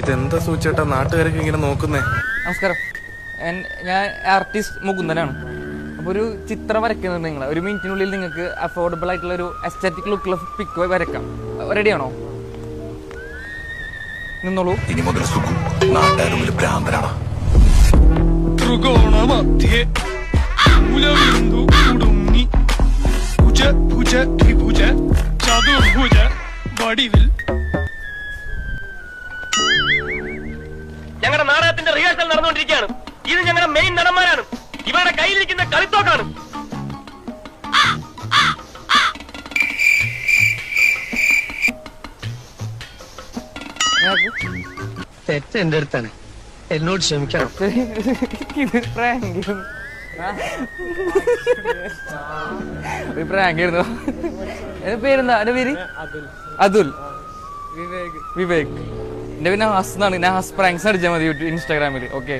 ഇതെന്താ സൂചേട്ടാ നാട്ടുകാരൊക്കെ ഇങ്ങനെ നോക്കുന്നേ? നമസ്കാരം, ഞാൻ ആർട്ടിസ്റ്റ് മുകുന്ദനാണ്. അപ്പോൾ ഒരു ചിത്രം വരയ്ക്കുന്നുണ്ട്. നിങ്ങൾ ഒരു മിനിറ്റിനുള്ളിൽ നിങ്ങൾക്ക് അഫോർഡബിൾ ആയിട്ടുള്ള ഒരു എസ്തറ്റിക് ലുക്കുള്ള പിക്ക് വരയ്ക്കാം. റെഡിയാണോ? നിന്നോളൂ. ഇനി മുതൽ നാട്ടുകാരും ഭ്രാന്തനാണ്. ത്രികോണമധ്യേ മൂലബിന്ദു കുടുങ്ങി ഭുജ ഭുജ ത്രിഭുജ ചതുർഭുജ വടിവിൽ. ഞങ്ങളുടെ നാടകത്തിന്റെ റിഹേഴ്സൽ നടന്നുകൊണ്ടിരിക്കുകയാണ്. ഇത് ഞങ്ങളുടെ മെയിൻ നടന്മാരാണ്. ഇവരുടെ കയ്യിലിരിക്കുന്ന കളിത്തോക്കാണ്. തെറ്റ് എന്റെ അടുത്താണ്, എന്നോട് ക്ഷമിക്കണം. ഇത് പ്രാങ്കായിരുന്നു. പേരെന്താ? എന്റെ പേര് അതുൽ. വിവേക്. എന്റെ പിന്നെ ഹാസ് എന്നാണ്. ഞാൻ ഹാസ് പ്രാങ്ക്സ് അടിച്ചാൽ മതി ഇൻസ്റ്റാഗ്രാമിൽ. ഓക്കെ.